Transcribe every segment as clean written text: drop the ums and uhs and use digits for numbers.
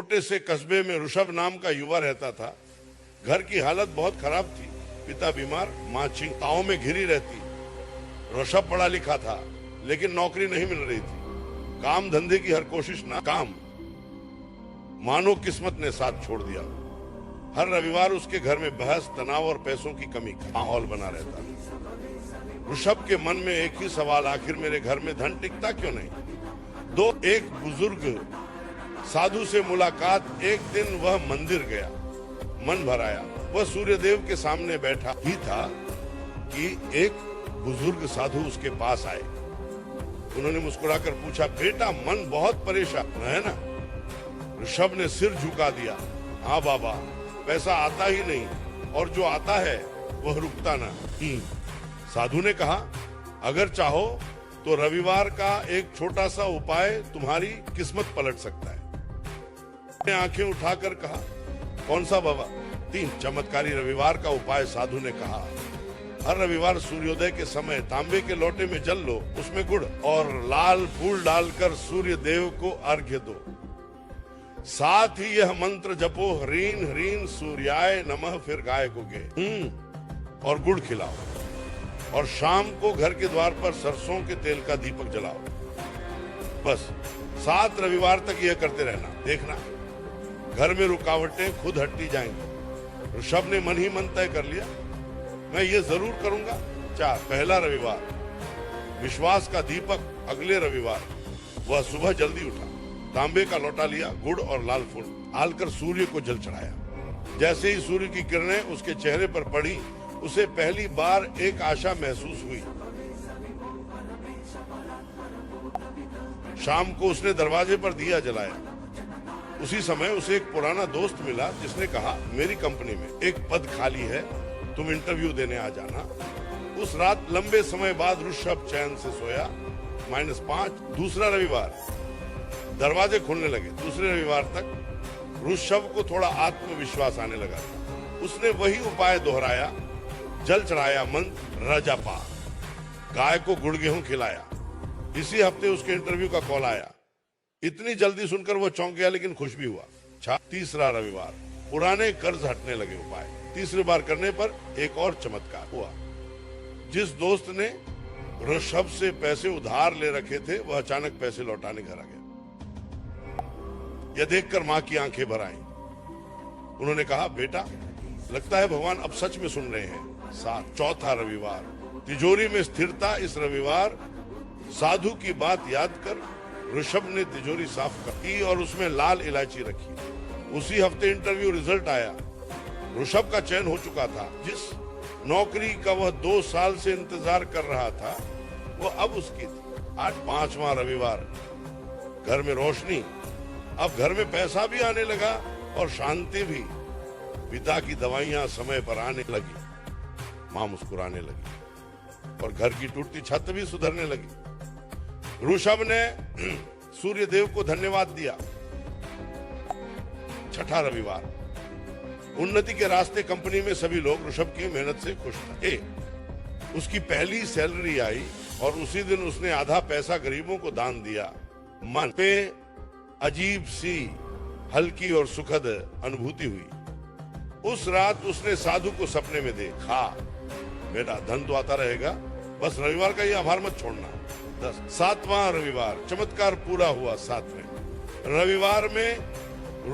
छोटे से कस्बे में ऋषभ नाम का युवा रहता था। घर की हालत बहुत खराब थी। पिता बीमार, माँ चिंताओं में घिरी रहती। ऋषभ पढ़ा लिखा था लेकिन नौकरी नहीं मिल रही थी। काम धंधे की हर कोशिश नाकाम। मानो किस्मत ने साथ छोड़ दिया। हर रविवार उसके घर में बहस, तनाव और पैसों की कमी का माहौल बना रहता है। ऋषभ के मन में एक ही सवाल, आखिर मेरे घर में धन टिकता क्यों नहीं। एक बुजुर्ग साधु से मुलाकात। एक दिन वह मंदिर गया, मन भर आया। वह सूर्यदेव के सामने बैठा ही था कि एक बुजुर्ग साधु उसके पास आए। उन्होंने मुस्कुराकर पूछा, बेटा मन बहुत परेशान है ना। ऋषभ ने सिर झुका दिया। हाँ बाबा, पैसा आता ही नहीं और जो आता है वह रुकता ना। साधु ने कहा, अगर चाहो तो रविवार का एक छोटा सा उपाय तुम्हारी किस्मत पलट सकता है। आंखें उठाकर कहा, कौन सा बाबा। 3 चमत्कारी रविवार का उपाय। साधु ने कहा, हर रविवार सूर्योदय के समय तांबे के लोटे में जल लो, उसमें गुड़ और लाल फूल डालकर सूर्य देव को अर्घ्य दो। साथ ही यह मंत्र जपो, ह्रीं ह्रीं सूर्याय नमः, फिर गाय को गे और गुड़ खिलाओ। और शाम को घर के द्वार पर सरसों के तेल का दीपक जलाओ। बस 7 रविवार तक यह करते रहना, देखना घर में रुकावटें खुद हटती जाएंगी। ऋषभ ने मन ही मन तय कर लिया, मैं ये जरूर करूंगा। 4 पहला रविवार, विश्वास का दीपक। अगले रविवार वह सुबह जल्दी उठा, तांबे का लोटा लिया, गुड़ और लाल फूल डालकर सूर्य को जल चढ़ाया। जैसे ही सूर्य की किरणें उसके चेहरे पर पड़ी, उसे पहली बार एक आशा महसूस हुई। शाम को उसने दरवाजे पर दिया जलाया। उसी समय उसे एक पुराना दोस्त मिला जिसने कहा, मेरी कंपनी में एक पद खाली है, तुम इंटरव्यू देने आ जाना। उस रात लंबे समय बाद ऋषभ चैन से सोया। -5 दूसरा रविवार, दरवाजे खुलने लगे। दूसरे रविवार तक ऋषभ को थोड़ा आत्मविश्वास आने लगा। उसने वही उपाय दोहराया, जल चढ़ाया, मंत्र रजपा, गाय को गुड़ गेहूं खिलाया। इसी हफ्ते उसके इंटरव्यू का कॉल आया। इतनी जल्दी सुनकर वो चौंक गया लेकिन खुश भी हुआ। तीसरा रविवार, पुराने कर्ज हटने लगे उपाय। तीसरी बार करने पर एक और चमत्कार हुआ। जिस दोस्त ने ऋषभ से पैसे उधार ले रखे थे, वह अचानक पैसे लौटाने घर आ गया। यह देखकर मां की आंखें भर आईं। उन्होंने कहा, बेटा लगता है भगवान अब सच में सुन रहे हैं। 7 चौथा रविवार, तिजोरी में स्थिरता। इस रविवार साधु की बात याद कर ऋषभ ने तिजोरी साफ की और उसमें लाल इलायची रखी। उसी हफ्ते इंटरव्यू रिजल्ट आया। ऋषभ का चयन हो चुका था। जिस नौकरी का वह 2 साल से इंतजार कर रहा था, वह अब उसकी थी। आज 5वां रविवार, घर में रोशनी। अब घर में पैसा भी आने लगा और शांति भी। पिता की दवाइयां समय पर आने लगी, मां मुस्कुराने लगी और घर की टूटती छत भी सुधरने लगी। ऋषभ ने सूर्य देव को धन्यवाद दिया। 6ठा रविवार, उन्नति के रास्ते। कंपनी में सभी लोग ऋषभ की मेहनत से खुश थे। उसकी पहली सैलरी आई और उसी दिन उसने आधा पैसा गरीबों को दान दिया। मन पे अजीब सी हल्की और सुखद अनुभूति हुई। उस रात उसने साधु को सपने में देखा, बेटा धन तो आता रहेगा, बस रविवार का ये आभार मत छोड़ना। 10 7वां रविवार, चमत्कार पूरा हुआ। 7वें रविवार में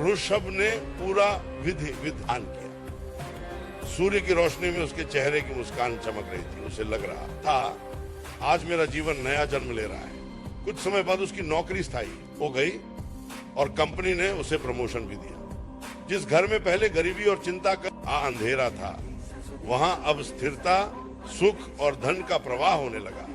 ऋषभ ने पूरा विधान किया। सूर्य की रोशनी में उसके चेहरे की मुस्कान चमक रही थी। उसे लग रहा था आज मेरा जीवन नया जन्म ले रहा है। कुछ समय बाद उसकी नौकरी स्थायी हो गई और कंपनी ने उसे प्रमोशन भी दिया। जिस घर में पहले गरीबी और चिंता का अंधेरा था, वहां अब स्थिरता, सुख और धन का प्रवाह होने लगा।